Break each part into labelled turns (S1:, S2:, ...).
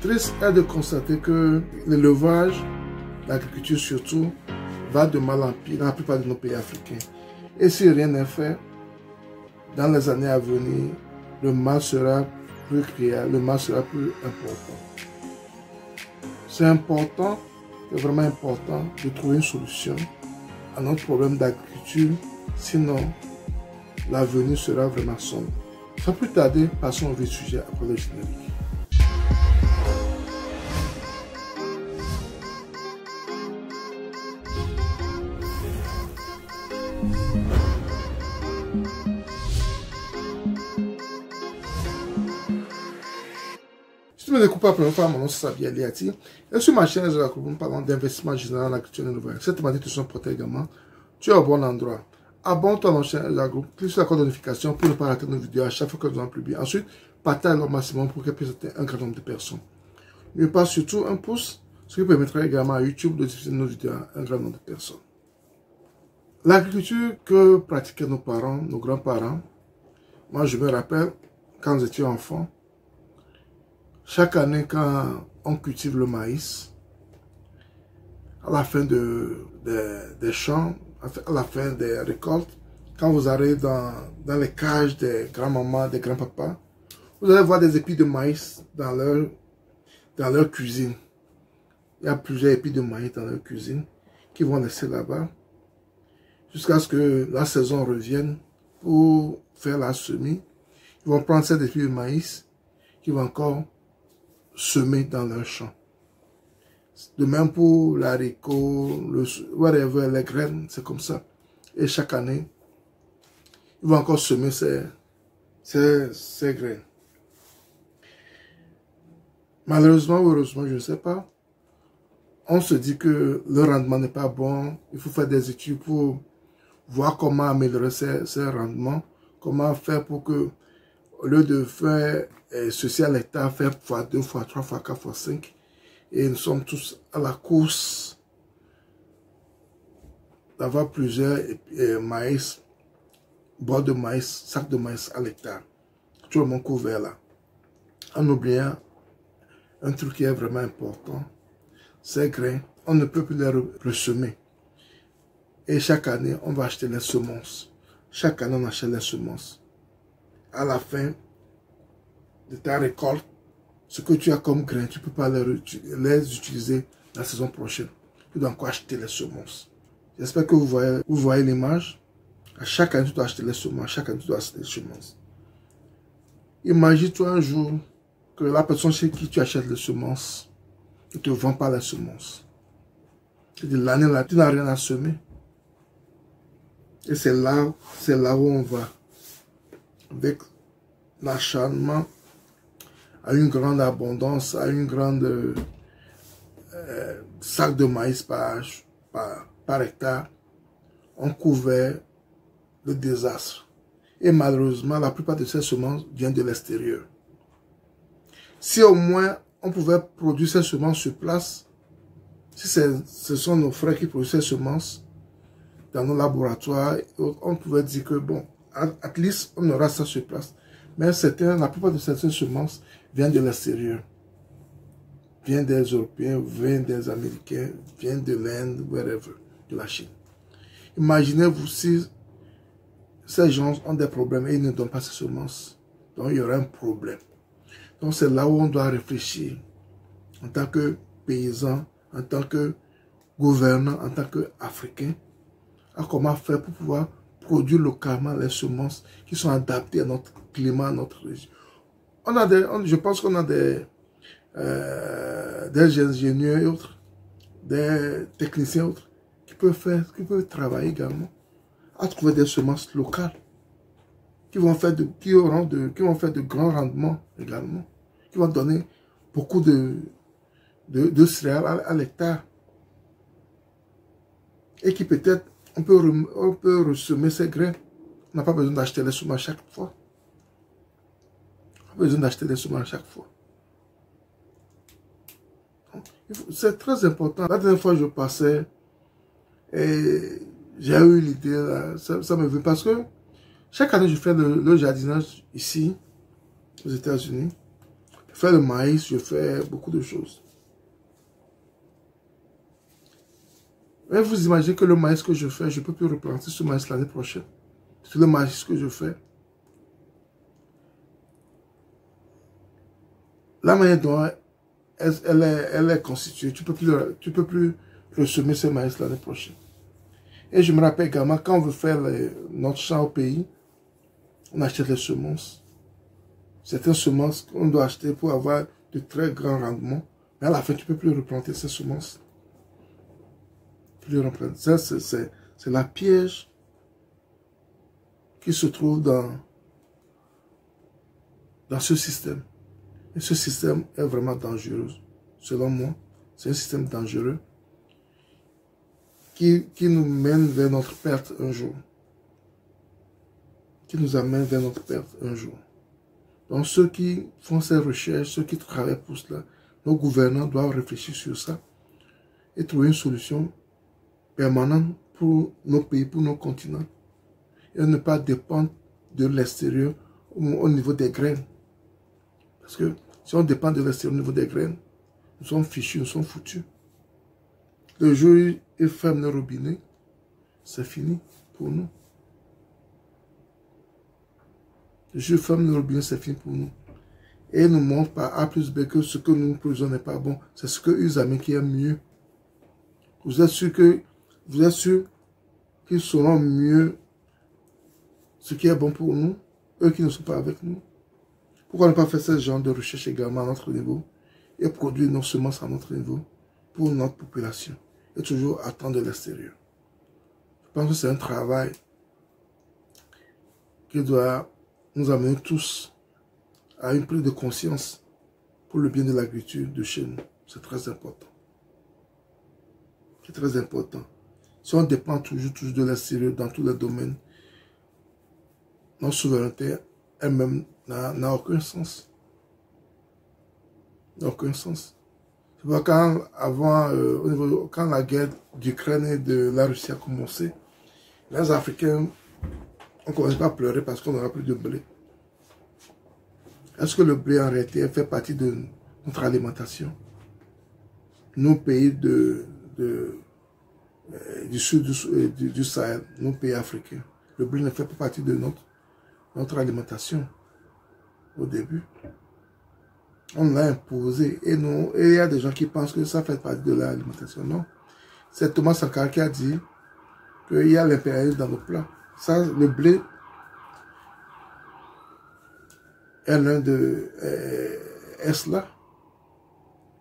S1: Triste est de constater que l'élevage, l'agriculture surtout, va de mal en pire dans la plupart de nos pays africains. Et si rien n'est fait, dans les années à venir, le mal sera plus réel, le mal sera plus important. C'est important, c'est vraiment important de trouver une solution à notre problème d'agriculture, sinon l'avenir sera vraiment sombre. Sans plus tarder, passons au vif du sujet après le générique. Si tu me découvres pour la première fois, mon nom c'est Sabi Aliati. Et sur ma chaîne, nous parlons d'investissement général en agriculture et élevage. Cette thématique te sont portées également. Tu es au bon endroit. Abonne-toi à notre chaîne Elzagroup, clique sur la cloche de notification pour ne pas rater nos vidéos à chaque fois que nous en publions. Ensuite, partage au maximum pour qu'elle puisse atteindre un grand nombre de personnes. N'oublie pas surtout un pouce, ce qui permettra également à YouTube de diffuser nos vidéos à un grand nombre de personnes. L'agriculture que pratiquaient nos parents, nos grands-parents, moi je me rappelle quand nous étions enfants, chaque année quand on cultive le maïs, à la fin des champs, à la fin des récoltes, quand vous arrivez dans les cages des grands-mamans, des grands-papas, vous allez voir des épis de maïs dans leur cuisine. Il y a plusieurs épis de maïs dans leur cuisine qui vont laisser là-bas jusqu'à ce que la saison revienne pour faire la semis. Ils vont prendre ces épis de maïs qui vont encore semer dans leur champ. De même pour l'haricot, whatever, les graines, c'est comme ça. Et chaque année, ils vont encore semer ces graines. Malheureusement ou heureusement, je ne sais pas, on se dit que le rendement n'est pas bon. Il faut faire des études pour voir comment améliorer ces rendements. Comment faire pour que, au lieu de faire ceci à l'hectare, faire x2, x3, x4, x5. Et nous sommes tous à la course d'avoir plusieurs maïs, bois de maïs, sacs de maïs à l'hectare. Tout le monde couvert là. En oubliant un truc qui est vraiment important, ces grains, on ne peut plus les ressemer. Et chaque année, on va acheter les semences. Chaque année, on achète les semences. À la fin de ta récolte, ce que tu as comme grains, tu ne peux pas les utiliser la saison prochaine. Tu dois encore acheter les semences. J'espère que vous voyez l'image. À chaque année, tu dois acheter les semences. À chaque année, tu dois acheter les semences. Imagine-toi un jour que la personne chez qui tu achètes les semences ne te vend pas les semences. L'année là, tu n'as rien à semer. Et c'est là où on va. Avec l'acharnement, à une grande abondance, à une grande sac de maïs par hectare, on couvert le désastre. Et malheureusement, la plupart de ces semences viennent de l'extérieur. Si au moins on pouvait produire ces semences sur place, si ce sont nos frères qui produisent ces semences dans nos laboratoires, on pouvait dire que bon, at least on aura ça sur place. Mais la plupart de certaines semences viennent de l'extérieur. Viennent des Européens, viennent des Américains, viennent de l'Inde, wherever, de la Chine. Imaginez-vous si ces gens ont des problèmes et ils ne donnent pas ces semences. Donc il y aura un problème. Donc c'est là où on doit réfléchir en tant que paysan, en tant que gouvernant, en tant qu'Africain, à comment faire pour pouvoir produire localement les semences qui sont adaptées à notre climat, à notre région. Je pense qu'on a des ingénieurs et autres, des techniciens et autres, qui peuvent travailler également à trouver des semences locales qui vont faire de grands rendements également, qui vont donner beaucoup de céréales à l'hectare. Et qui peut-être, on peut ressemer ces grains. On n'a pas besoin d'acheter les semences chaque fois. On n'a pas besoin d'acheter les semences chaque fois. C'est très important. La dernière fois, je passais et j'ai eu l'idée, ça me veut parce que chaque année, je fais le jardinage ici, aux États-Unis. Je fais le maïs, je fais beaucoup de choses. Mais vous imaginez que le maïs que je fais, je ne peux plus replanter ce maïs l'année prochaine. C'est le maïs que je fais. La manière dont elle est constituée, tu ne peux plus ressemer ce maïs l'année prochaine. Et je me rappelle également, quand on veut faire notre champ au pays, on achète les semences. Certaines semences qu'on doit acheter pour avoir de très grands rendements. Mais à la fin, tu ne peux plus replanter ces semences. Ça, c'est la piège qui se trouve dans ce système. Et ce système est vraiment dangereux. Selon moi, c'est un système dangereux qui nous mène vers notre perte un jour. Qui nous amène vers notre perte un jour. Donc ceux qui font ces recherches, ceux qui travaillent pour cela, nos gouvernants doivent réfléchir sur ça et trouver une solution permanente pour nos pays, pour nos continents. Et ne pas dépendre de l'extérieur au niveau des graines. Parce que si on dépend de l'extérieur au niveau des graines, nous sommes fichus, nous sommes foutus. Le jour où ils ferment le robinet, c'est fini pour nous. Le jour où ils ferment le robinet, c'est fini pour nous. Et ils nous montrent par A plus B que ce que nous produisons n'est pas bon. C'est ce que eux aiment qui est mieux. Vous êtes sûr qu'ils sauront mieux ce qui est bon pour nous, eux qui ne sont pas avec nous. Pourquoi ne pas faire ce genre de recherche également à notre niveau et produire nos semences à notre niveau pour notre population et toujours attendre de l'extérieur. Je pense que c'est un travail qui doit nous amener tous à une prise de conscience pour le bien de l'agriculture de chez nous. C'est très important. C'est très important. Si on dépend toujours de l'extérieur dans tous les domaines, notre souveraineté elle-même n'a aucun sens. N'a aucun sens. Tu vois, quand la guerre d'Ukraine et de la Russie a commencé, les Africains ont commencé à pleurer parce qu'on n'aura plus de blé. Est-ce que le blé en réalité fait partie de notre alimentation? Nos pays du sud du Sahel, nos pays africains, le blé ne fait pas partie de notre alimentation au début. On l'a imposé et il y a des gens qui pensent que ça fait partie de l'alimentation. Non. C'est Thomas Sankara qui a dit qu'il y a l'impérialisme dans nos plats. Ça, le blé est l'un de cela.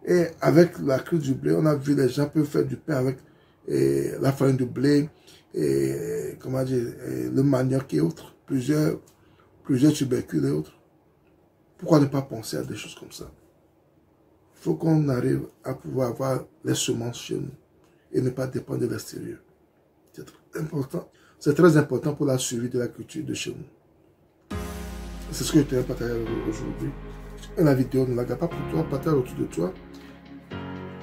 S1: Et avec la crise du blé, on a vu les gens peuvent faire du pain avec la farine de blé, et comment dire, le manioc et autres, plusieurs tubercules et autres. Pourquoi ne pas penser à des choses comme ça? Il faut qu'on arrive à pouvoir avoir les semences chez nous et ne pas dépendre de l'extérieur. C'est très important. C'est très important pour la survie de la culture de chez nous. C'est ce que je tenais à partager avec vous aujourd'hui. La vidéo ne la garde pas pour toi, partage autour de toi.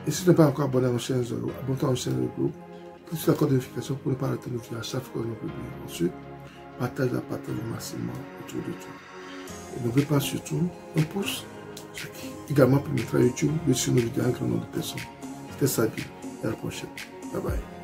S1: Et si tu n'es pas encore abonné à notre chaîne, abonne-toi à notre chaîne de groupe. Clique sur la code de notification pour ne pas rater nos vidéos à chaque fois que nous publions. Ensuite, partage le maximum autour de toi. Et n'oublie pas surtout un pouce, ce qui également permettra à YouTube de suivre nos vidéos à un grand nombre de personnes. C'était Sabi, et à la prochaine. Bye bye.